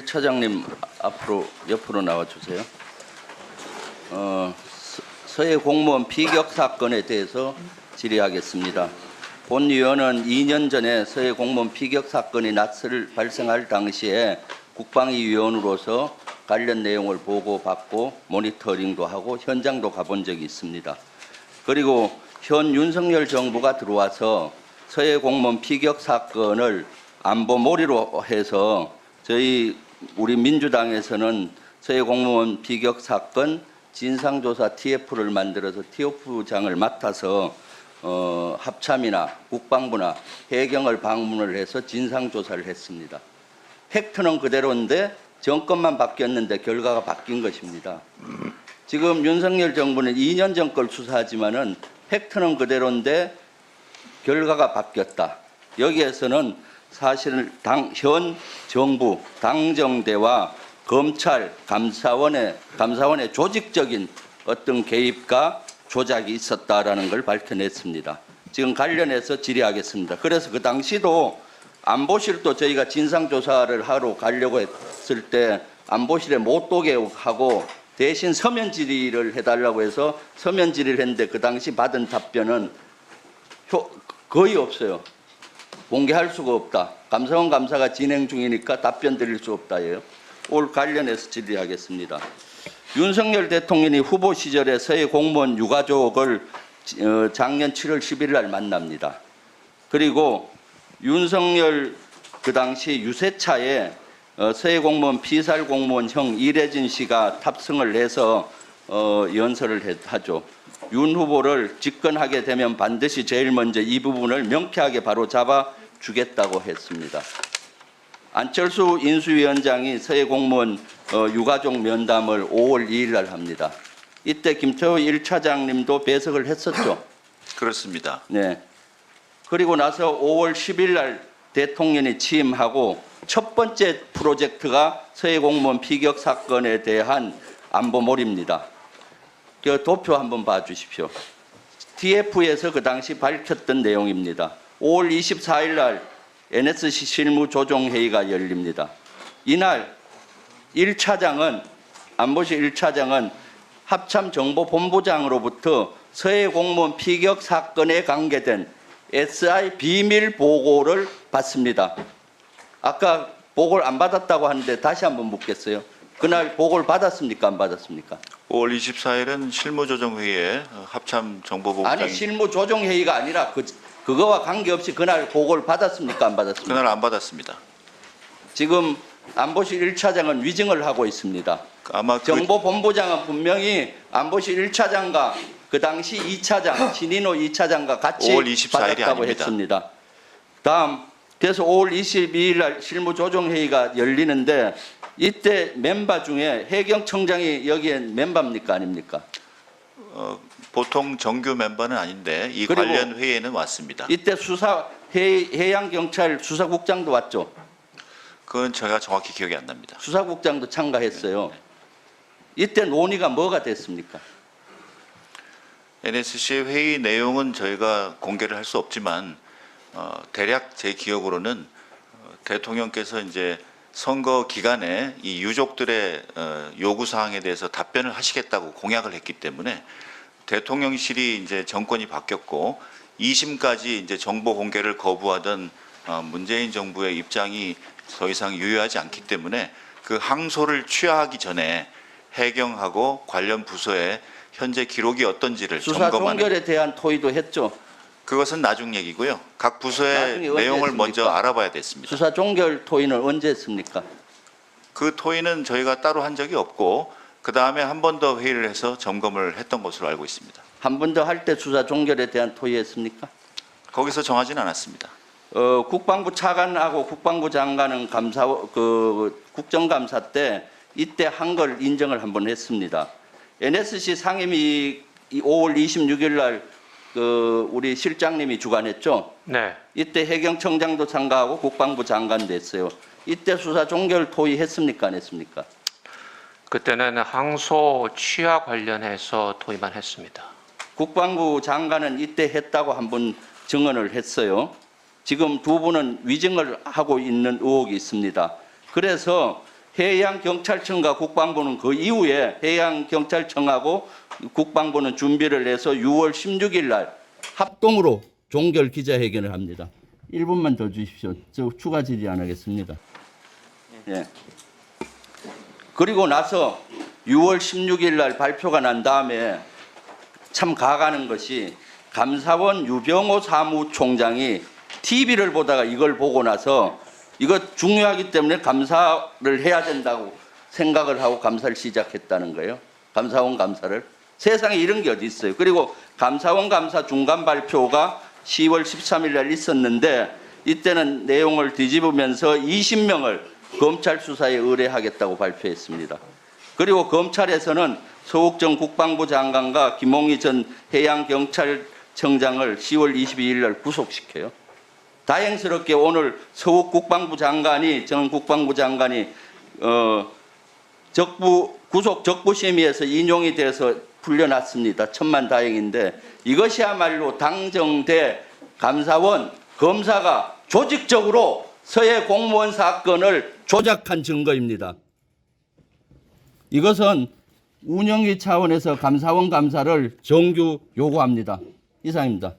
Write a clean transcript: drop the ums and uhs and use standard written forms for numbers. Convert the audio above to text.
차장님 앞으로 옆으로 나와 주세요. 서해 공무원 피격 사건에 대해서 질의하겠습니다. 본 위원은 2년 전에 서해 공무원 피격 사건이 발생할 당시에 국방위 위원으로서 관련 내용을 보고받고 모니터링도 하고 현장도 가본 적이 있습니다. 그리고 현 윤석열 정부가 들어와서 서해 공무원 피격 사건을 안보 몰이로 해서 우리 민주당에서는 서해 공무원 피격 사건 진상조사 TF를 만들어서 TF장을 맡아서 합참이나 국방부나 해경을 방문을 해서 진상조사를 했습니다. 팩트는 그대로인데 정권만 바뀌었는데 결과가 바뀐 것입니다. 지금 윤석열 정부는 2년 전 걸 수사하지만은 팩트는 그대로인데 결과가 바뀌었다. 여기에서는 사실은 현 정부 당정대와 검찰, 감사원의 조직적인 어떤 개입과 조작이 있었다라는 걸 밝혀냈습니다. 지금 관련해서 질의하겠습니다. 그래서 그 당시도 안보실도 저희가 진상조사를 하러 가려고 했을 때 안보실에 못 오게 하고 대신 서면 질의를 해달라고 해서 서면 질의를 했는데 그 당시 받은 답변은 거의 없어요. 공개할 수가 없다. 감사원 감사가 진행 중이니까 답변 드릴 수 없다예요. 올 관련해서 질의하겠습니다. 윤석열 대통령이 후보 시절에 서해 공무원 유가족을 작년 7월 11일 날 만납니다. 그리고 윤석열 그 당시 유세차에 서해 공무원 피살 공무원 형 이래진 씨가 탑승을 해서 연설을 하죠. 윤 후보를 집권하게 되면 반드시 제일 먼저 이 부분을 명쾌하게 바로 잡아 주겠다고 했습니다. 안철수 인수위원장이 서해 공무원 유가족 면담을 5월 2일 날 합니다. 이때 김태호 1차장님도 배석을 했었죠. 그렇습니다. 네. 그리고 나서 5월 10일 날 대통령이 취임하고 첫 번째 프로젝트가 서해 공무원 피격 사건에 대한 안보 몰입니다. 그 도표 한번 봐주십시오. TF에서 그 당시 밝혔던 내용입니다. 5월 24일 날 NSC 실무조정회의가 열립니다. 이날 1차장은 안보실 1차장은 합참정보본부장으로부터 서해 공무원 피격 사건에 관계된 SI 비밀 보고를 받습니다. 아까 보고를 안 받았다고 하는데 다시 한번 묻겠어요. 그날 보고를 받았습니까? 안 받았습니까? 5월 24일은 실무조정회의에 합참정보본부장이 아니 실무조정회의가 아니라 그거와 관계없이 그날 보고를 받았습니까? 안 받았습니까? 그날 안 받았습니다. 지금 안보실 1차장은 위증을 하고 있습니다. 아마 정보본부장은 분명히 안보실 1차장과 그 당시 2차장 신인호 2차장과 같이 5월 24일이 받았다고 아닙니다. 했습니다. 다음 그래서 5월 22일 날 실무조정회의가 열리는데 이때 멤버 중에 해경청장이 여기에 멤버입니까? 아닙니까? 보통 정규 멤버는 아닌데 이 관련 회의에는 왔습니다. 이때 해양경찰 수사국장도 왔죠. 그건 제가 정확히 기억이 안 납니다. 수사국장도 참가했어요. 이때 논의가 뭐가 됐습니까? NSC 회의 내용은 저희가 공개를 할 수 없지만 대략 제 기억으로는 대통령께서 이제 선거 기간에 이 유족들의 요구 사항에 대해서 답변을 하시겠다고 공약을 했기 때문에 대통령실이 이제 정권이 바뀌었고 2심까지 이제 정보 공개를 거부하던 문재인 정부의 입장이 더 이상 유효하지 않기 때문에 그 항소를 취하하기 전에 해경하고 관련 부서의 현재 기록이 어떤지를 수사 점검하는 종결에 대한 토의도 했죠. 그것은 나중 얘기고요. 각 부서의 내용을 먼저 알아봐야 됐습니다. 수사 종결 토의는 언제 했습니까? 그 토의는 저희가 따로 한 적이 없고 그 다음에 한 번 더 회의를 해서 점검을 했던 것으로 알고 있습니다. 한 번 더 할 때 수사 종결에 대한 토의했습니까? 거기서 정하지는 않았습니다. 국방부 차관하고 국방부 장관은 국정감사 때 이때 한 걸 인정을 한번 했습니다. NSC 상임위 5월 26일 날 우리 실장님이 주관했죠. 네. 이때 해경청장도 참가하고 국방부 장관도 했어요. 이때 수사 종결 토의했습니까? 안 했습니까? 그때는 항소 취하 관련해서 토의만 했습니다. 국방부 장관은 이때 했다고 한번 증언을 했어요. 지금 두 분은 위증을 하고 있는 의혹이 있습니다. 그래서 해양경찰청과 국방부는 그 이후에 해양경찰청하고 국방부는 준비를 해서 6월 16일 날 합동으로 종결 기자회견을 합니다. 1분만 더 주십시오. 저 추가 질의 안 하겠습니다. 예. 그리고 나서 6월 16일 날 발표가 난 다음에 참 가가는 것이 감사원 유병호 사무총장이 TV를 보다가 이걸 보고 나서 이거 중요하기 때문에 감사를 해야 된다고 생각을 하고 감사를 시작했다는 거예요. 감사원 감사를. 세상에 이런 게 어디 있어요. 그리고 감사원 감사 중간 발표가 10월 13일 날 있었는데 이때는 내용을 뒤집으면서 20명을 검찰 수사에 의뢰하겠다고 발표했습니다. 그리고 검찰에서는 서욱정 국방부 장관과 김홍희 전 해양경찰청장을 10월 22일 날 구속시켜요. 다행스럽게 오늘 서욱 국방부 장관이 전 국방부 장관이 구속 적부심의에서 인용이 돼서 풀려났습니다. 천만다행인데 이것이야말로 당정대 감사원 검사가 조직적으로 서해 공무원 사건을 조작한 증거입니다. 이것은 운영위 차원에서 감사원 감사를 정규 요구합니다. 이상입니다.